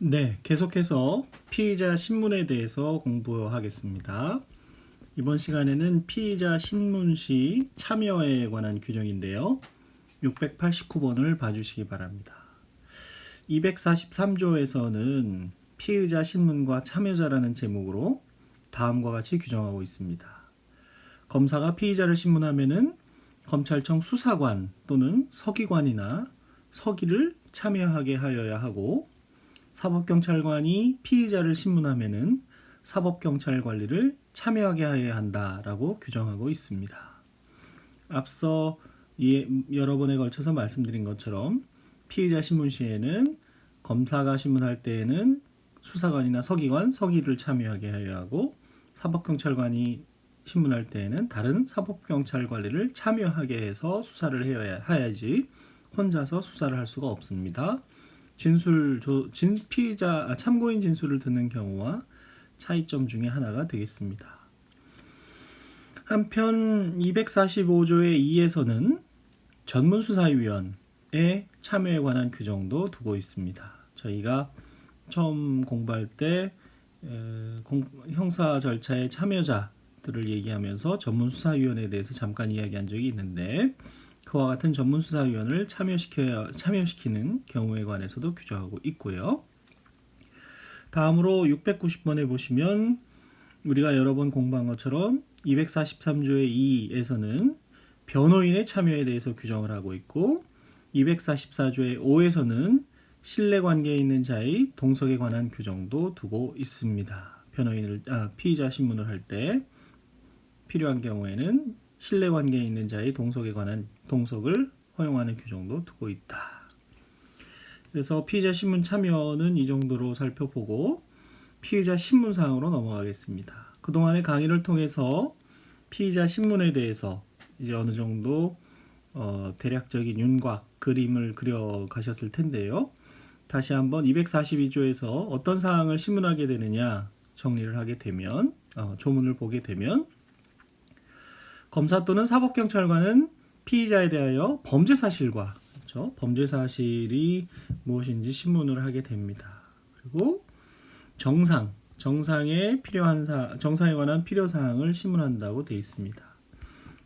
네, 계속해서 피의자 신문에 대해서 공부하겠습니다. 이번 시간에는 피의자 신문 시 참여에 관한 규정인데요. 689번을 봐주시기 바랍니다. 243조에서는 피의자 신문과 참여자라는 제목으로 다음과 같이 규정하고 있습니다. 검사가 피의자를 신문하면은 검찰청 수사관 또는 서기관이나 서기를 참여하게 하여야 하고, 사법경찰관이 피의자를 신문하면은 사법경찰관리를 참여하게 해야 한다라고 규정하고 있습니다. 앞서 여러 번에 걸쳐서 말씀드린 것처럼 피의자 신문 시에는 검사가 신문할 때에는 수사관이나 서기관, 서기를 참여하게 해야 하고, 사법경찰관이 신문할 때에는 다른 사법경찰관리를 참여하게 해서 수사를 해야지 혼자서 수사를 할 수가 없습니다. 피의자 참고인 진술을 듣는 경우와 차이점 중에 하나가 되겠습니다. 한편 245조의 2에서는 전문수사위원회 참여에 관한 규정도 두고 있습니다. 저희가 처음 공부할 때 형사 절차의 참여자들을 얘기하면서 전문수사위원회에 대해서 잠깐 이야기한 적이 있는데, 그와 같은 전문수사위원을 참여시키는 경우에 관해서도 규정하고 있고요. 다음으로 690번에 보시면 우리가 여러 번 공부한 것처럼 243조의 2에서는 변호인의 참여에 대해서 규정을 하고 있고, 244조의 5에서는 신뢰관계에 있는 자의 동석에 관한 규정도 두고 있습니다. 피의자 신문을 할 때 필요한 경우에는 신뢰관계에 있는 자의 동석에 관한 동석을 허용하는 규정도 두고 있다. 그래서 피의자 신문 참여는 이 정도로 살펴보고 피의자 신문 사항으로 넘어가겠습니다. 그동안의 강의를 통해서 피의자 신문에 대해서 이제 어느 정도 대략적인 윤곽 그림을 그려 가셨을 텐데요. 다시 한번 242조에서 어떤 사항을 신문하게 되느냐 정리를 하게 되면, 조문을 보게 되면, 검사 또는 사법경찰관은 피의자에 대하여 범죄사실과, 그렇죠? 범죄사실이 무엇인지 신문을 하게 됩니다. 그리고 정상에 관한 필요사항을 신문한다고 되어 있습니다.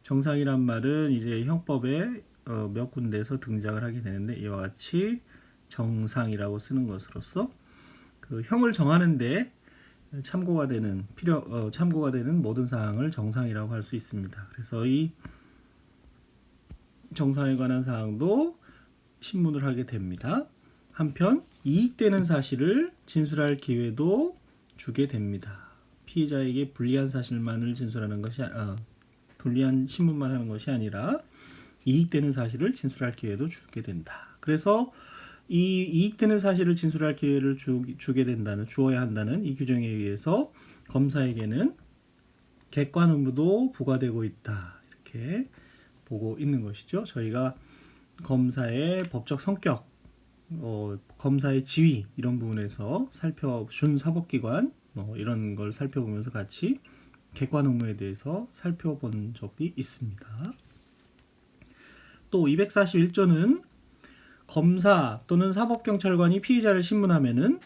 정상이란 말은 이제 형법에 몇 군데에서 등장을 하게 되는데, 이와 같이 정상이라고 쓰는 것으로서 그 형을 정하는데 참고가 되는 모든 사항을 정상이라고 할 수 있습니다. 그래서 이 정상에 관한 사항도 신문을 하게 됩니다. 한편 이익되는 사실을 진술할 기회도 주게 됩니다. 피의자에게 불리한 사실만을 진술하는 것이 불리한 신문만 하는 것이 아니라 이익되는 사실을 진술할 기회도 주게 된다. 그래서 이 이익되는 사실을 진술할 기회를 주어야 한다는 이 규정에 의해서 검사에게는 객관 의무도 부과되고 있다, 이렇게 보고 있는 것이죠. 저희가 검사의 법적 성격, 검사의 지위 이런 부분에서 살펴준 사법기관 이런 걸 살펴보면서 같이 객관 의무에 대해서 살펴본 적이 있습니다. 또 241조는 검사 또는 사법경찰관이 피의자를 신문하면은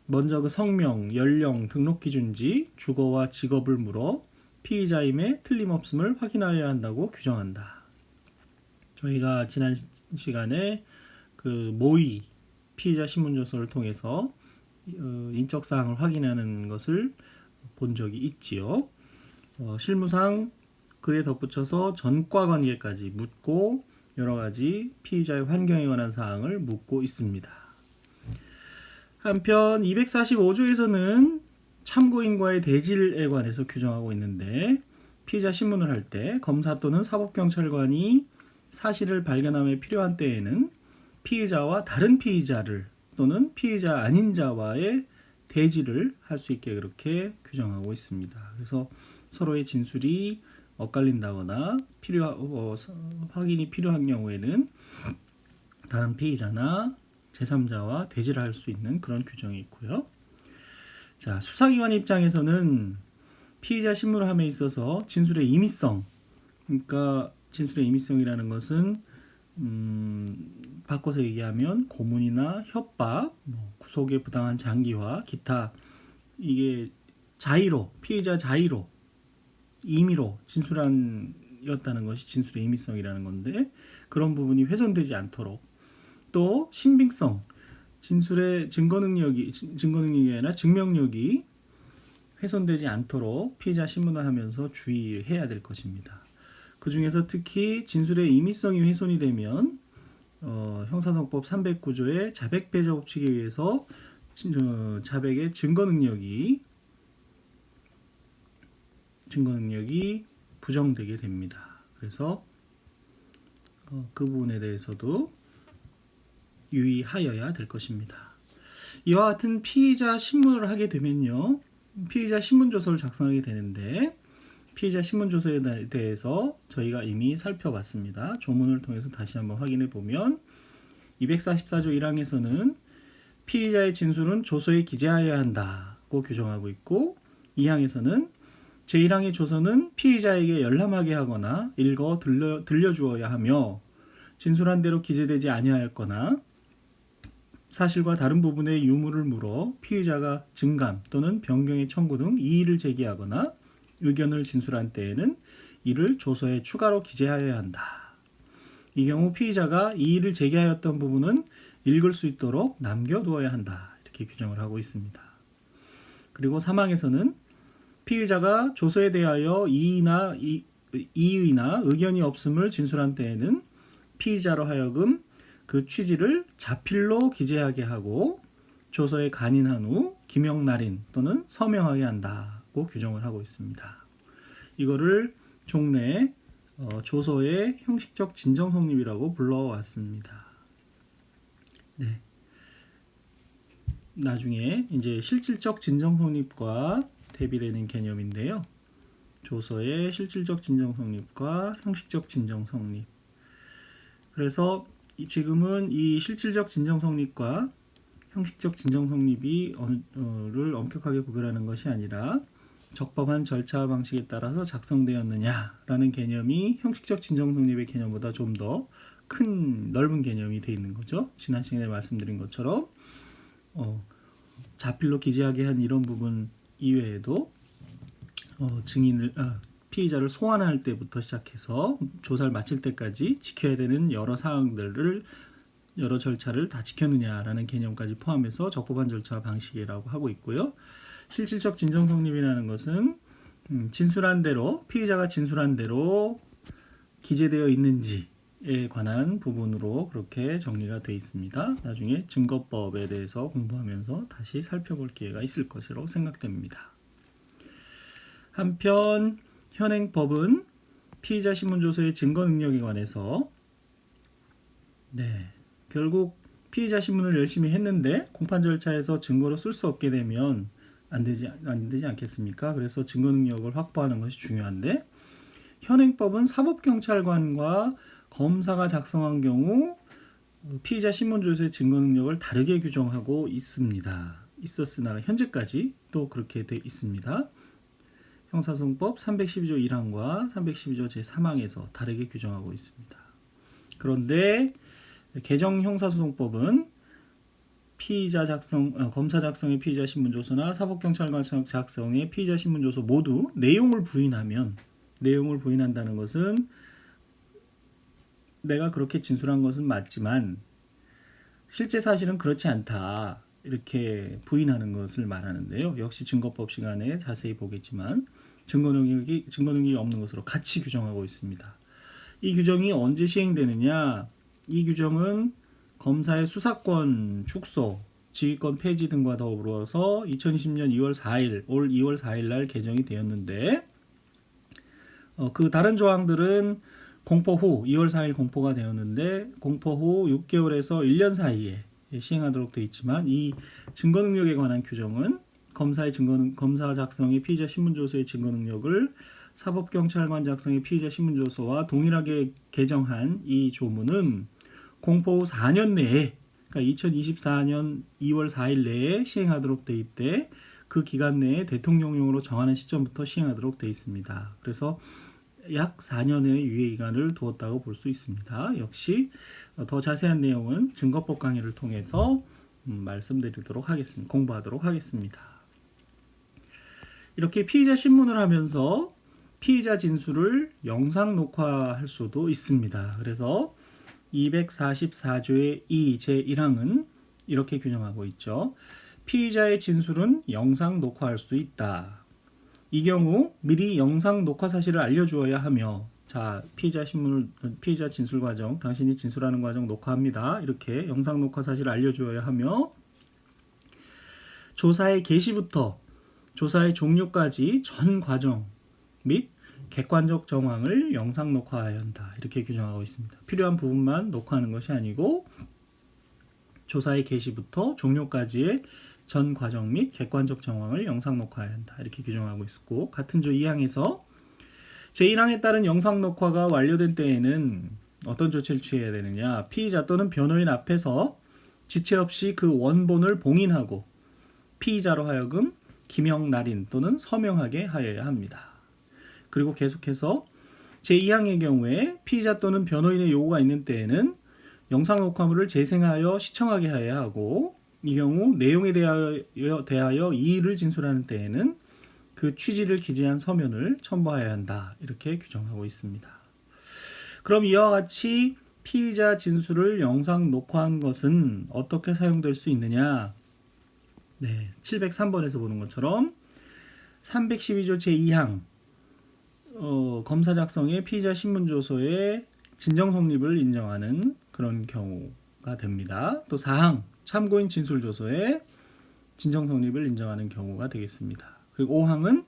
먼저 그 성명, 연령, 등록기준지, 주거와 직업을 물어 피의자임에 틀림없음을 확인하여야 한다고 규정한다. 저희가 지난 시간에 그 모의 피의자 신문조서를 통해서 인적사항을 확인하는 것을 본 적이 있지요. 실무상 그에 덧붙여서 전과 관계까지 묻고 여러 가지 피의자의 환경에 관한 사항을 묻고 있습니다. 한편 245조에서는 참고인과의 대질에 관해서 규정하고 있는데, 피의자 신문을 할 때 검사 또는 사법경찰관이 사실을 발견함에 필요한 때에는 피의자와 다른 피의자를 또는 피의자 아닌 자와의 대질을 할 수 있게 그렇게 규정하고 있습니다. 그래서 서로의 진술이 엇갈린다거나 확인이 필요한 경우에는 다른 피의자나 제3자와 대질을 할 수 있는 그런 규정이 있고요. 자, 수사기관 입장에서는 피의자 신문을 함에 있어서 진술의 임의성, 그러니까 진술의 임의성이라는 것은 바꿔서 얘기하면 고문이나 협박, 구속의 부당한 장기화, 기타 이게 피해자 자의로, 임의로 진술한이었다는 것이 진술의 임의성이라는 건데 그런 부분이 훼손되지 않도록 또 신빙성, 진술의 증거 능력이 아니라 증명력이 훼손되지 않도록 피의자 신문을 하면서 주의해야 될 것입니다. 그 중에서 특히 진술의 임의성이 훼손이 되면 형사소송법 309조의 자백 배제 법칙에 의해서 자백의 증거 능력이 부정되게 됩니다. 그래서 그 부분에 대해서도 유의하여야 될 것입니다. 이와 같은 피의자 신문을 하게 되면요, 피의자 신문조서를 작성하게 되는데 피의자 신문조서에 대해서 저희가 이미 살펴봤습니다. 조문을 통해서 다시 한번 확인해 보면 244조 1항에서는 피의자의 진술은 조서에 기재하여야 한다고 규정하고 있고 2항에서는 제1항의 조서는 피의자에게 열람하게 하거나 읽어 들려주어야 하며 진술한 대로 기재되지 아니하였거나 사실과 다른 부분의 유무를 물어 피의자가 증감 또는 변경의 청구 등 이의를 제기하거나 의견을 진술한 때에는 이를 조서에 추가로 기재하여야 한다. 이 경우 피의자가 이의를 제기하였던 부분은 읽을 수 있도록 남겨두어야 한다. 이렇게 규정을 하고 있습니다. 그리고 3항에서는 피의자가 조서에 대하여 이의나 의견이 없음을 진술한 때에는 피의자로 하여금 그 취지를 자필로 기재하게 하고 조서에 간인한 후 기명 날인 또는 서명하게 한다고 규정을 하고 있습니다. 이거를 종래 조서의 형식적 진정 성립이라고 불러왔습니다. 네. 나중에 이제 실질적 진정 성립과 대비되는 개념인데요. 조서의 실질적 진정 성립과 형식적 진정 성립. 그래서 지금은 이 실질적 진정 성립과 형식적 진정 성립을 엄격하게 구별하는 것이 아니라 적법한 절차 방식에 따라서 작성되었느냐라는 개념이 형식적 진정 성립의 개념보다 좀 더 큰 넓은 개념이 되어 있는 거죠. 지난 시간에 말씀드린 것처럼 자필로 기재하게 한 이런 부분 이외에도 피의자를 소환할 때부터 시작해서 조사를 마칠 때까지 지켜야 되는 여러 사항들을 여러 절차를 다 지켰느냐라는 개념까지 포함해서 적법한 절차 방식이라고 하고 있고요. 실질적 진정 성립이라는 것은 진술한 대로 피의자가 진술한 대로 기재되어 있는지에 관한 부분으로 그렇게 정리가 되어 있습니다. 나중에 증거법에 대해서 공부하면서 다시 살펴볼 기회가 있을 것으로 생각됩니다. 한편 현행법은 피의자 신문조서의 증거 능력에 관해서 결국 피의자 신문을 열심히 했는데 공판 절차에서 증거로 쓸 수 없게 되면 안 되지 않겠습니까? 그래서 증거 능력을 확보하는 것이 중요한데 현행법은 사법경찰관과 검사가 작성한 경우 피의자 신문조서의 증거 능력을 다르게 규정하고 있었으나 현재까지 또 그렇게 돼 있습니다. 형사소송법 312조 1항과 312조 제3항에서 다르게 규정하고 있습니다. 그런데 개정 형사소송법은 검사 작성의 피의자 신문조서나 사법경찰관 작성의 피의자 신문조서 모두 내용을 부인한다는 것은 내가 그렇게 진술한 것은 맞지만 실제 사실은 그렇지 않다. 이렇게 부인하는 것을 말하는데요. 역시 증거법 시간에 자세히 보겠지만 증거 능력이 없는 것으로 같이 규정하고 있습니다. 이 규정이 언제 시행되느냐? 이 규정은 검사의 수사권 축소, 지휘권 폐지 등과 더불어서 2020년 2월 4일, 올 2월 4일 날 개정이 되었는데 그 다른 조항들은 공포 후 2월 4일 공포가 되었는데 공포 후 6개월에서 1년 사이에 시행하도록 되어 있지만 이 증거 능력에 관한 규정은 검사 작성의 피의자 신문조서의 증거 능력을 사법경찰관 작성의 피의자 신문조서와 동일하게 개정한 이 조문은 공포 후 4년 내에, 그러니까 2024년 2월 4일 내에 시행하도록 되어 있대 그 기간 내에 대통령령으로 정하는 시점부터 시행하도록 되어 있습니다. 그래서 약 4년의 유예기간을 두었다고 볼 수 있습니다. 역시 더 자세한 내용은 증거법 강의를 통해서 말씀드리도록 하겠습니다. 공부하도록 하겠습니다. 이렇게 피의자 신문을 하면서 피의자 진술을 영상 녹화할 수도 있습니다. 그래서 244조의 2 제1항은 이렇게 규정하고 있죠. 피의자의 진술은 영상 녹화할 수 있다. 이 경우 미리 영상 녹화 사실을 알려주어야 하며, 자, 피의자 진술 과정, 당신이 진술하는 과정 녹화합니다. 이렇게 영상 녹화 사실을 알려주어야 하며, 조사의 개시부터 조사의 종료까지 전 과정 및 객관적 정황을 영상 녹화해야 한다. 이렇게 규정하고 있습니다. 필요한 부분만 녹화하는 것이 아니고 조사의 개시부터 종료까지의 전 과정 및 객관적 정황을 영상 녹화해야 한다. 이렇게 규정하고 있었고, 같은 조 2항에서 제1항에 따른 영상 녹화가 완료된 때에는 어떤 조치를 취해야 되느냐, 피의자 또는 변호인 앞에서 지체 없이 그 원본을 봉인하고 피의자로 하여금 기명 날인 또는 서명하게 하여야 합니다. 그리고 계속해서 제2항의 경우에 피의자 또는 변호인의 요구가 있는 때에는 영상 녹화물을 재생하여 시청하게 해야 하고, 이 경우 내용에 대하여 이의를 진술하는 때에는 그 취지를 기재한 서면을 첨부해야 한다. 이렇게 규정하고 있습니다. 그럼 이와 같이 피의자 진술을 영상 녹화한 것은 어떻게 사용될 수 있느냐? 네, 703번에서 보는 것처럼 312조 제2항 검사 작성의 피의자 신문조서의 진정 성립을 인정하는 그런 경우가 됩니다. 또 4항 참고인 진술조서의 진정 성립을 인정하는 경우가 되겠습니다. 그리고 5항은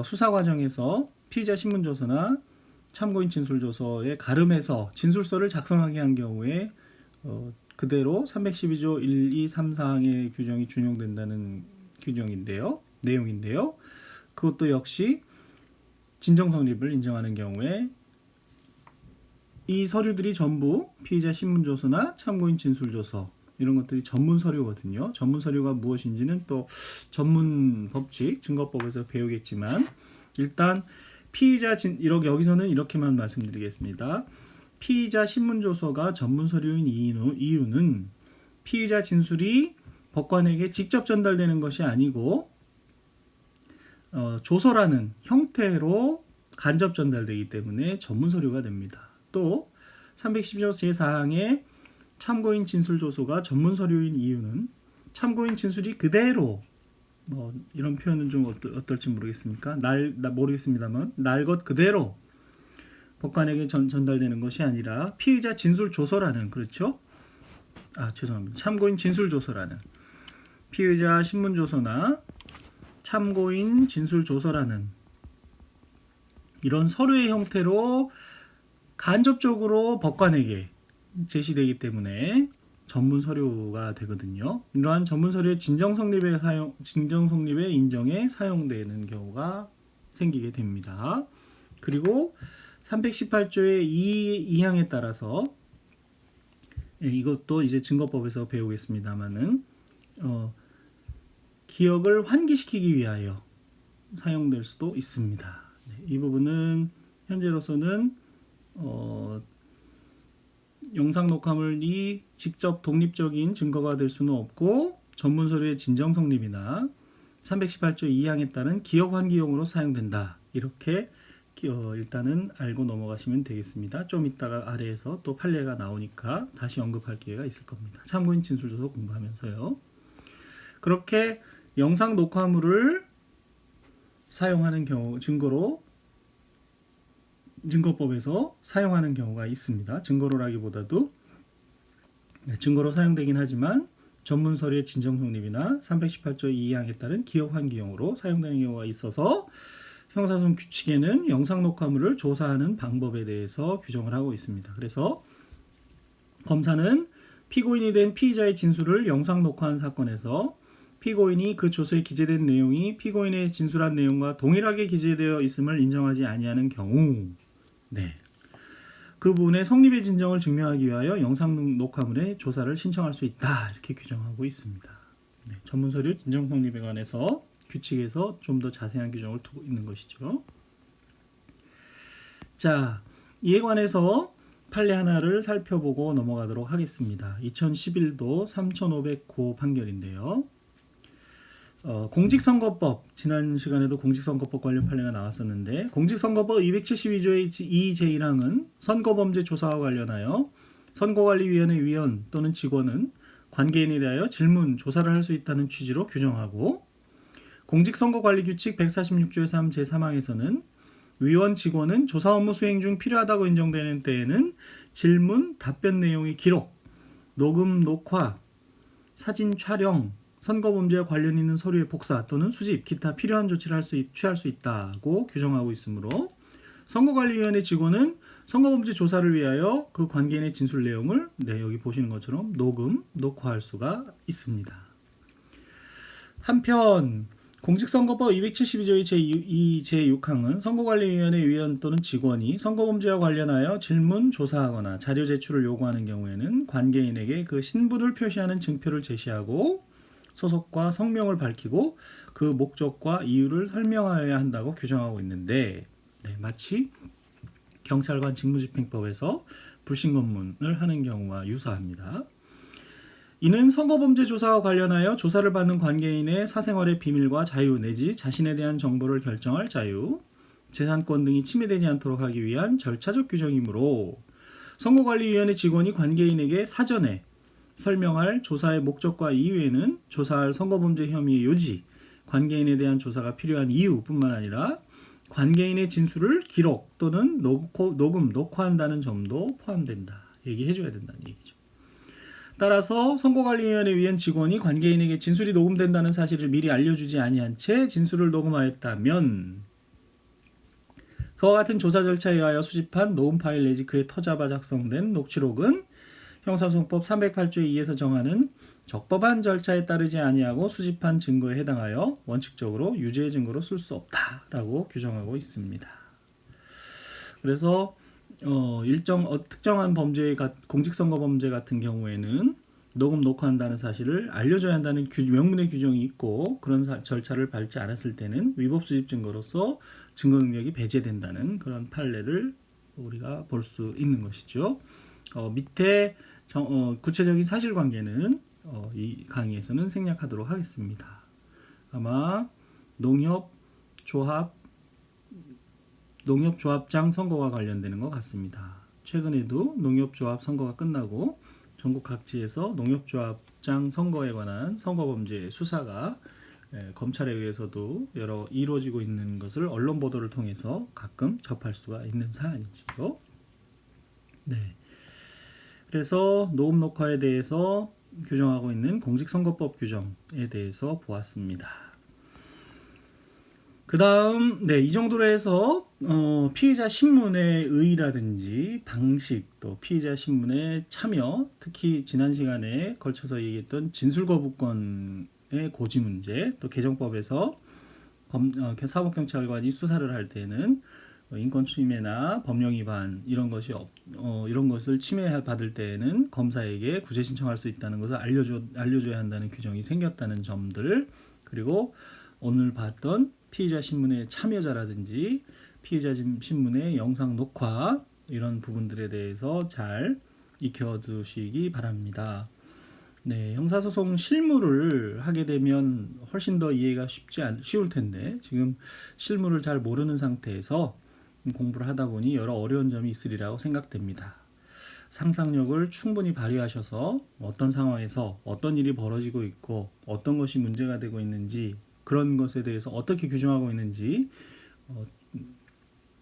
수사 과정에서 피의자 신문조서나 참고인 진술조서에 가름해서 진술서를 작성하게 한 경우에 그대로 312조 1, 2, 3, 4항의 규정이 준용된다는 내용인데요. 그것도 역시 진정 성립을 인정하는 경우에 이 서류들이 전부 피의자 신문조서나 참고인 진술조서, 이런 것들이 전문 서류거든요. 전문 서류가 무엇인지는 또 전문 법칙, 증거법에서 배우겠지만, 일단 여기서는 이렇게만 말씀드리겠습니다. 피의자 신문조서가 전문 서류인 이유는 피의자 진술이 법관에게 직접 전달되는 것이 아니고 조서라는 형태로 간접 전달되기 때문에 전문 서류가 됩니다. 또 310조 제4항의 참고인 진술 조서가 전문 서류인 이유는 참고인 진술이 그대로, 이런 표현은 좀 어떨지 모르겠습니다만 날 것 그대로 법관에게 전달되는 것이 아니라 피의자 진술 조서라는, 그렇죠? 참고인 진술 조서라는, 피의자 신문 조서나 참고인 진술 조서라는 이런 서류의 형태로 간접적으로 법관에게 제시되기 때문에 전문 서류가 되거든요. 이러한 전문 서류의 진정 성립의 인정에 사용되는 경우가 생기게 됩니다. 그리고 318조의 2항에 따라서, 이것도 이제 증거법에서 배우겠습니다만은 기억을 환기시키기 위하여 사용될 수도 있습니다. 이 부분은 현재로서는 영상 녹화물이 직접 독립적인 증거가 될 수는 없고, 전문 서류의 진정 성립이나 318조 2항에 따른 기억 환기용으로 사용된다. 이렇게 일단은 알고 넘어가시면 되겠습니다. 좀 이따가 아래에서 또 판례가 나오니까 다시 언급할 기회가 있을 겁니다. 참고인 진술조서 공부하면서요. 그렇게 영상 녹화물을 사용하는 경우, 증거법에서 사용하는 경우가 있습니다. 증거로라기보다도 증거로 사용되긴 하지만 전문 서류의 진정 성립이나 318조 2항에 따른 기억 환기용으로 사용되는 경우가 있어서 형사소송 규칙에는 영상 녹화물을 조사하는 방법에 대해서 규정을 하고 있습니다. 그래서 검사는 피고인이 된 피의자의 진술을 영상 녹화한 사건에서 피고인이 그 조서에 기재된 내용이 피고인의 진술한 내용과 동일하게 기재되어 있음을 인정하지 아니하는 경우, 그 부분의 성립의 진정을 증명하기 위하여 영상 녹화물의 조사를 신청할 수 있다. 이렇게 규정하고 있습니다. 전문 서류 진정 성립에 관해서 규칙에서 좀 더 자세한 규정을 두고 있는 것이죠. 자, 이에 관해서 판례 하나를 살펴보고 넘어가도록 하겠습니다. 2011도 3509 판결인데요. 공직선거법, 지난 시간에도 공직선거법 관련 판례가 나왔었는데, 공직선거법 272조의 2제1항은 선거범죄 조사와 관련하여 선거관리위원회 위원 또는 직원은 관계인에 대하여 질문, 조사를 할 수 있다는 취지로 규정하고, 공직선거관리규칙 146조의 3 제3항에서는 위원 직원은 조사 업무 수행 중 필요하다고 인정되는 때에는 질문, 답변 내용의 기록, 녹음, 녹화, 사진 촬영, 선거범죄와 관련 있는 서류의 복사 또는 수집, 기타 필요한 조치를 취할 수 있다고 규정하고 있으므로 선거관리위원회 직원은 선거범죄 조사를 위하여 그 관계인의 진술 내용을 여기 보시는 것처럼 녹음, 녹화할 수가 있습니다. 한편 공직선거법 272조의 제6항은 선거관리위원회 위원 또는 직원이 선거범죄와 관련하여 질문, 조사하거나 자료 제출을 요구하는 경우에는 관계인에게 그 신분을 표시하는 증표를 제시하고 소속과 성명을 밝히고 그 목적과 이유를 설명하여야 한다고 규정하고 있는데, 마치 경찰관 직무집행법에서 불신검문을 하는 경우와 유사합니다. 이는 선거범죄 조사와 관련하여 조사를 받는 관계인의 사생활의 비밀과 자유 내지 자신에 대한 정보를 결정할 자유, 재산권 등이 침해되지 않도록 하기 위한 절차적 규정이므로 선거관리위원회 직원이 관계인에게 사전에 설명할 조사의 목적과 이유에는 조사할 선거범죄 혐의의 요지, 관계인에 대한 조사가 필요한 이유뿐만 아니라 관계인의 진술을 기록 또는 녹음, 녹화한다는 점도 포함된다. 얘기해줘야 된다는 얘기죠. 따라서 선거관리위원회 위원 직원이 관계인에게 진술이 녹음된다는 사실을 미리 알려주지 아니한 채 진술을 녹음하였다면 그와 같은 조사 절차에 의하여 수집한 녹음 파일 내지 그에 터잡아 작성된 녹취록은 형사소송법 308조의 2에서 정하는 적법한 절차에 따르지 아니하고 수집한 증거에 해당하여 원칙적으로 유죄의 증거로 쓸 수 없다라고 규정하고 있습니다. 그래서 특정한 공직선거 범죄 같은 경우에는 녹음, 녹화한다는 사실을 알려줘야 한다는 명문의 규정이 있고, 그런 절차를 밟지 않았을 때는 위법 수집 증거로서 증거 능력이 배제된다는 그런 판례를 우리가 볼 수 있는 것이죠. 밑에 구체적인 사실관계는 이 강의에서는 생략하도록 하겠습니다. 아마 농협조합장 선거와 관련되는 것 같습니다. 최근에도 농협조합 선거가 끝나고 전국 각지에서 농협조합장 선거에 관한 선거범죄 수사가 검찰에 의해서도 여러 이루어지고 있는 것을 언론 보도를 통해서 가끔 접할 수가 있는 사안이지요. 네. 그래서 녹음 녹화에 대해서 규정하고 있는 공직선거법 규정에 대해서 보았습니다. 그 다음, 이 정도로 해서 피의자 신문의 의의라든지 방식, 또 피의자 신문의 참여, 특히 지난 시간에 걸쳐서 얘기했던 진술거부권의 고지 문제, 또 개정법에서 사법경찰관이 수사를 할 때는 인권침해나 법령위반 이런 것을 침해받을 때에는 검사에게 구제 신청할 수 있다는 것을 알려줘야 한다는 규정이 생겼다는 점들, 그리고 오늘 봤던 피의자 신문의 참여자라든지 피의자 신문의 영상 녹화 이런 부분들에 대해서 잘 익혀두시기 바랍니다. 형사소송 실무를 하게 되면 훨씬 더 이해가 쉬울 텐데 지금 실무를 잘 모르는 상태에서 공부를 하다 보니 여러 어려운 점이 있으리라고 생각됩니다. 상상력을 충분히 발휘하셔서 어떤 상황에서 어떤 일이 벌어지고 있고 어떤 것이 문제가 되고 있는지, 그런 것에 대해서 어떻게 규정하고 있는지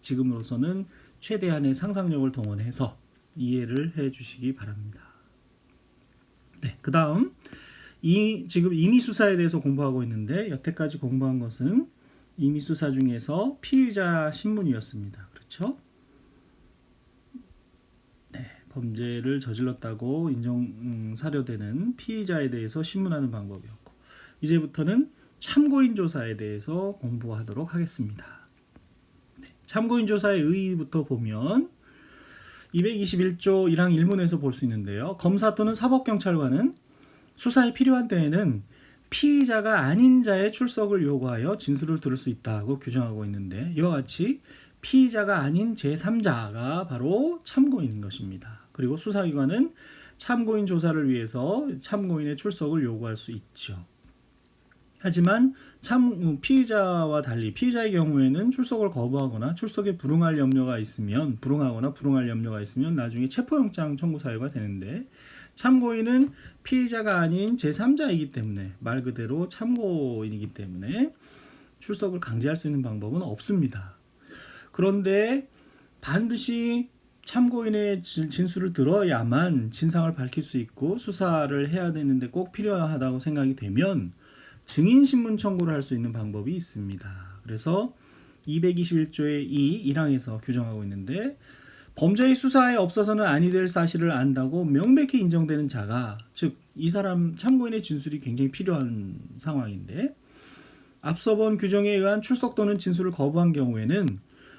지금으로서는 최대한의 상상력을 동원해서 이해를 해 주시기 바랍니다. 그 다음 지금 임의수사에 대해서 공부하고 있는데, 여태까지 공부한 것은 임의수사 중에서 피의자 신문이었습니다. 그렇죠? 범죄를 저질렀다고 사료되는 피의자에 대해서 신문하는 방법이었고, 이제부터는 참고인 조사에 대해서 공부하도록 하겠습니다. 참고인 조사의 의의부터 보면 221조 1항 1문에서 볼 수 있는데요. 검사 또는 사법경찰관은 수사에 필요한 때에는 피의자가 아닌 자의 출석을 요구하여 진술을 들을 수 있다고 규정하고 있는데, 이와 같이 피의자가 아닌 제3자가 바로 참고인인 것입니다. 그리고 수사기관은 참고인 조사를 위해서 참고인의 출석을 요구할 수 있죠. 하지만 피의자와 달리 피의자의 경우에는 출석을 거부하거나 출석에 불응하거나 불응할 염려가 있으면 나중에 체포영장 청구 사유가 되는데, 참고인은 피의자가 아닌 제3자이기 때문에, 말 그대로 참고인이기 때문에 출석을 강제할 수 있는 방법은 없습니다. 그런데 반드시 참고인의 진술을 들어야만 진상을 밝힐 수 있고 수사를 해야 되는데 꼭 필요하다고 생각이 되면 증인신문 청구를 할 수 있는 방법이 있습니다. 그래서 221조의 1항에서 규정하고 있는데, 범죄의 수사에 없어서는 아니 될 사실을 안다고 명백히 인정되는 자가, 즉 이 사람 참고인의 진술이 굉장히 필요한 상황인데, 앞서 본 규정에 의한 출석 또는 진술을 거부한 경우에는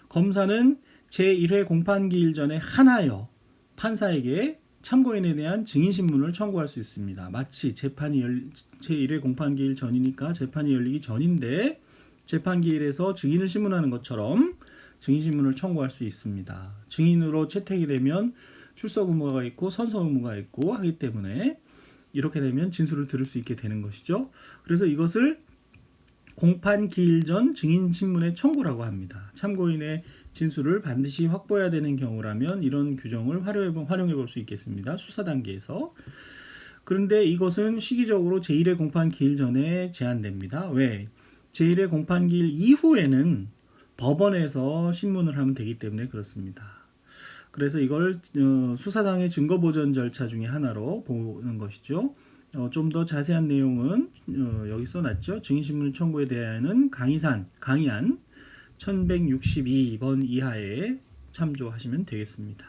검사는 제1회 공판기일 전에 한하여 판사에게 참고인에 대한 증인신문을 청구할 수 있습니다. 마치 제1회 공판기일 전이니까 재판이 열리기 전인데 재판기일에서 증인을 신문하는 것처럼 증인신문을 청구할 수 있습니다. 증인으로 채택이 되면 출석 의무가 있고 선서 의무가 있고 하기 때문에 이렇게 되면 진술을 들을 수 있게 되는 것이죠. 그래서 이것을 공판기일 전 증인신문의 청구라고 합니다. 참고인의 진술을 반드시 확보해야 되는 경우라면 이런 규정을 활용해 볼 수 있겠습니다. 수사 단계에서. 그런데 이것은 시기적으로 제1회 공판기일 전에 제한됩니다. 왜? 제1회 공판기일 이후에는 법원에서 신문을 하면 되기 때문에 그렇습니다. 그래서 이걸 수사상의 증거보전 절차 중에 하나로 보는 것이죠. 좀 더 자세한 내용은 여기 써놨죠. 증인신문 청구에 대한 강의안 1162번 이하에 참조하시면 되겠습니다.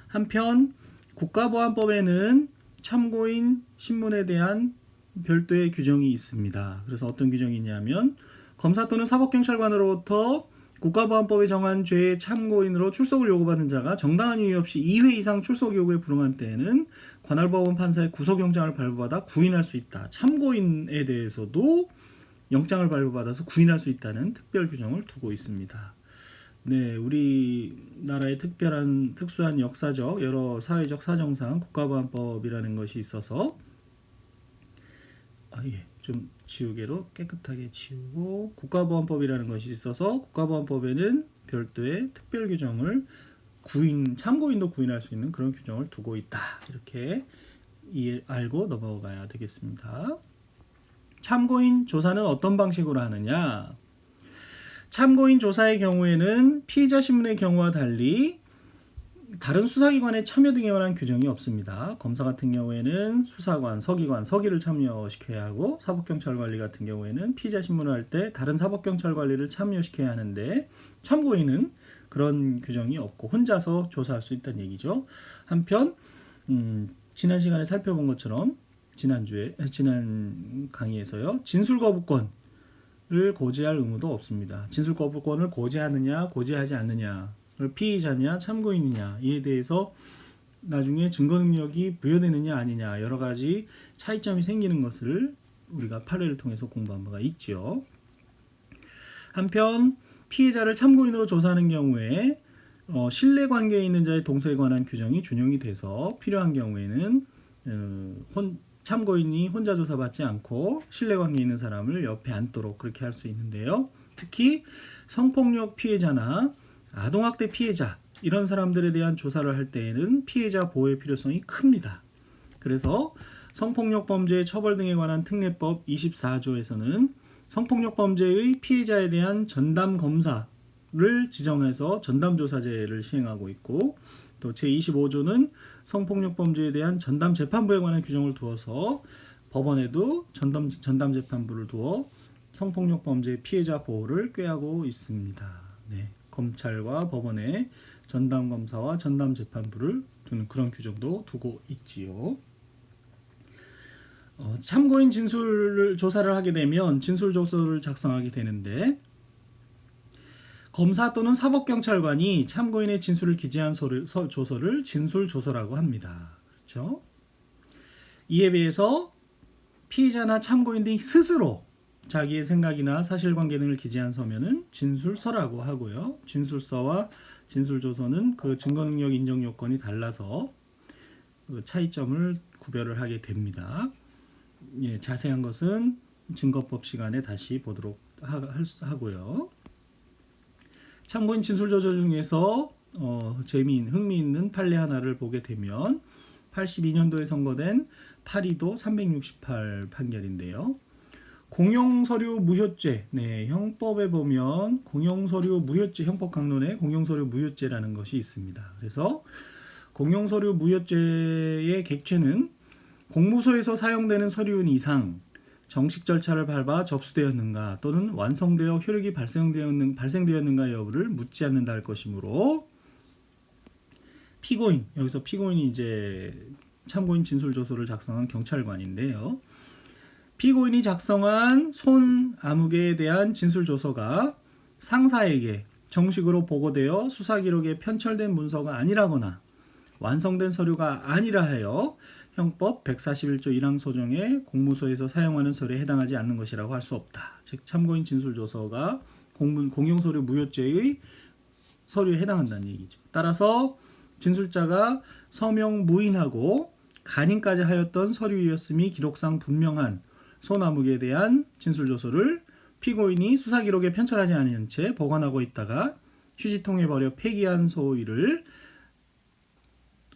한편 국가보안법에는 참고인 신문에 대한 별도의 규정이 있습니다. 그래서 어떤 규정이 있냐면, 검사 또는 사법경찰관으로부터 국가보안법에 정한 죄의 참고인으로 출석을 요구받은 자가 정당한 이유 없이 2회 이상 출석 요구에 불응한 때에는 관할법원 판사의 구속영장을 발부받아 구인할 수 있다. 참고인에 대해서도 영장을 발부받아서 구인할 수 있다는 특별 규정을 두고 있습니다. 네, 우리나라의 특수한 역사적, 여러 사회적 사정상 국가보안법이라는 것이 있어서 좀 지우개로 깨끗하게 지우고, 국가보안법이라는 것이 있어서 국가보안법에는 별도의 특별 규정을 참고인도 구인할 수 있는 그런 규정을 두고 있다. 이렇게 알고 넘어가야 되겠습니다. 참고인 조사는 어떤 방식으로 하느냐? 참고인 조사의 경우에는 피의자 신문의 경우와 달리 다른 수사기관의 참여 등에 관한 규정이 없습니다. 검사 같은 경우에는 수사관, 서기관, 서기를 참여시켜야 하고, 사법경찰관리 같은 경우에는 피의자 신문을 할 때 다른 사법경찰관리를 참여시켜야 하는데, 참고인은 그런 규정이 없고 혼자서 조사할 수 있다는 얘기죠. 한편 지난 시간에 살펴본 것처럼 지난 강의에서요, 진술 거부권을 고지할 의무도 없습니다. 진술 거부권을 고지하느냐 고지하지 않느냐를 피의자냐 참고인이냐 이에 대해서 나중에 증거 능력이 부여되느냐 아니냐 여러 가지 차이점이 생기는 것을 우리가 판례를 통해서 공부한 바가 있죠. 한편 피해자를 참고인으로 조사하는 경우에 신뢰관계에 있는 자의 동서에 관한 규정이 준용이 돼서 필요한 경우에는 참고인이 혼자 조사받지 않고 신뢰관계에 있는 사람을 옆에 앉도록 그렇게 할 수 있는데요. 특히 성폭력 피해자나 아동학대 피해자 이런 사람들에 대한 조사를 할 때에는 피해자 보호의 필요성이 큽니다. 그래서 성폭력 범죄 처벌 등에 관한 특례법 24조에서는 성폭력 범죄의 피해자에 대한 전담 검사를 지정해서 전담조사제를 시행하고 있고, 또 제25조는 성폭력 범죄에 대한 전담 재판부에 관한 규정을 두어서 법원에도 전담 재판부를 두어 성폭력 범죄 피해자 보호를 꾀하고 있습니다. 네, 검찰과 법원에 전담 검사와 전담 재판부를 두는 그런 규정도 두고 있지요. 참고인 진술 조사를 하게 되면 진술조서를 작성하게 되는데, 검사 또는 사법경찰관이 참고인의 진술을 기재한 조서를 진술조서라고 합니다. 그렇죠? 이에 비해서 피의자나 참고인 등이 스스로 자기의 생각이나 사실관계 등을 기재한 서면은 진술서라고 하고요. 진술서와 진술조서는 그 증거능력 인정 요건이 달라서 그 차이점을 구별을 하게 됩니다. 예, 자세한 것은 증거법 시간에 다시 보도록 하고요. 참고인 진술조서 중에서 흥미있는 판례 하나를 보게 되면 82년도에 선고된 8.2도 368 판결인데요. 공용서류 무효죄, 네, 형법에 보면 공용서류 무효죄, 형법 강론에 공용서류 무효죄라는 것이 있습니다. 그래서 공용서류 무효죄의 객체는 공무소에서 사용되는 서류인 이상 정식 절차를 밟아 접수되었는가 또는 완성되어 효력이 발생되었는가 여부를 묻지 않는다 할 것이므로 피고인, 여기서 피고인이 이제 참고인 진술조서를 작성한 경찰관인데요. 피고인이 작성한 손 아무개에 대한 진술조서가 상사에게 정식으로 보고되어 수사기록에 편철된 문서가 아니라거나 완성된 서류가 아니라 하여 형법 141조 1항 소정의 공무소에서 사용하는 서류에 해당하지 않는 것이라고 할 수 없다. 즉 참고인 진술조서가 공용서류 무효죄의 서류에 해당한다는 얘기죠. 따라서 진술자가 서명 무인하고 간인까지 하였던 서류이었음이 기록상 분명한 소나무에 대한 진술조서를 피고인이 수사기록에 편철하지 않은 채 보관하고 있다가 휴지통에 버려 폐기한 소위를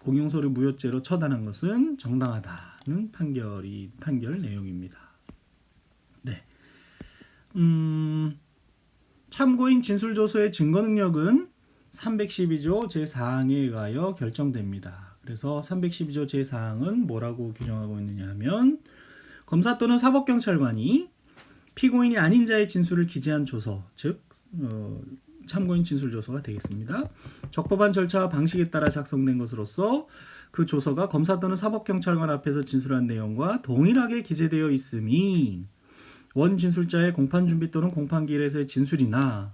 공용서류 무효죄로 처단한 것은 정당하다는 판결 내용입니다. 네. 참고인 진술조서의 증거능력은 312조 제4항에 의하여 결정됩니다. 그래서 312조 제4항은 뭐라고 규정하고 있느냐 하면 검사 또는 사법경찰관이 피고인이 아닌 자의 진술을 기재한 조서, 즉 참고인 진술조서가 되겠습니다. 적법한 절차와 방식에 따라 작성된 것으로서 그 조서가 검사 또는 사법경찰관 앞에서 진술한 내용과 동일하게 기재되어 있음이 원 진술자의 공판준비 또는 공판기일에서의 진술이나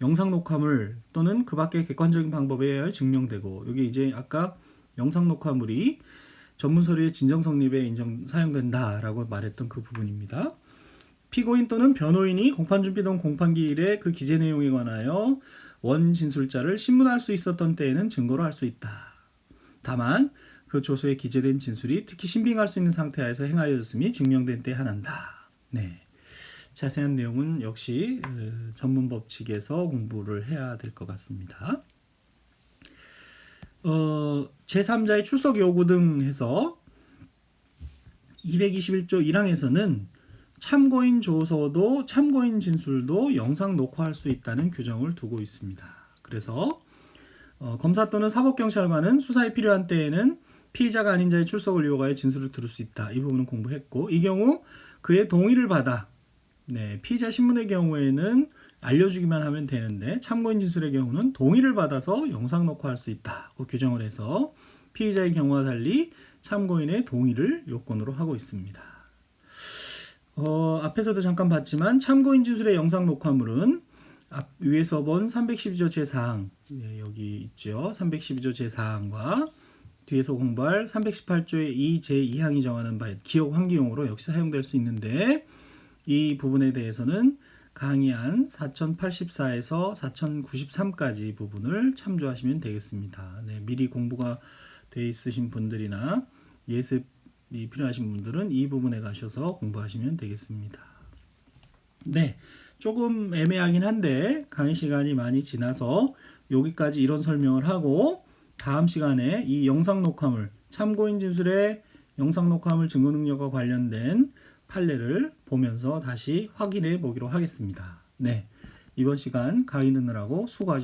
영상녹화물 또는 그 밖의 객관적인 방법에 의하여 증명되고, 여기 이제 아까 영상녹화물이 전문서류의 진정성립에 사용된다라고 말했던 그 부분입니다. 피고인 또는 변호인이 공판준비 또는 공판기일의 그 기재 내용에 관하여 원 진술자를 신문할 수 있었던 때에는 증거로 할 수 있다. 다만 그 조서에 기재된 진술이 특히 신빙할 수 있는 상태하에서 행하여졌음이 증명된 때에 한한다. 네. 자세한 내용은 역시 전문법 측에서 공부를 해야 될 것 같습니다. 제3자의 출석 요구 등 해서 221조 1항에서는 참고인 조서도 참고인 진술도 영상 녹화할 수 있다는 규정을 두고 있습니다. 그래서 검사 또는 사법경찰관은 수사에 필요한 때에는 피의자가 아닌 자의 출석을 요구하여 진술을 들을 수 있다. 이 부분은 공부했고, 이 경우 그의 동의를 받아 피의자 신문의 경우에는 알려주기만 하면 되는데 참고인 진술의 경우는 동의를 받아서 영상 녹화할 수 있다고 규정을 해서 피의자의 경우와 달리 참고인의 동의를 요건으로 하고 있습니다. 앞에서도 잠깐 봤지만 참고인 진술의 영상 녹화물은 위에서 본 312조 제4항, 여기 있죠. 312조 제4항과 뒤에서 공부할 318조의 2 제2항이 정하는 바에 기억 환기용으로 역시 사용될 수 있는데, 이 부분에 대해서는 강의안 4084에서 4093까지 부분을 참조하시면 되겠습니다. 네, 미리 공부가 돼 있으신 분들이나 예습이 필요하신 분들은 이 부분에 가셔서 공부하시면 되겠습니다. 네, 조금 애매하긴 한데 강의 시간이 많이 지나서 여기까지 이론 설명을 하고 다음 시간에 이 영상 녹화물, 참고인 진술의 영상 녹화물 증거 능력과 관련된 판례를 보면서 다시 확인해 보기로 하겠습니다. 네, 이번 시간 강의 듣느라고 수고하셨습니다.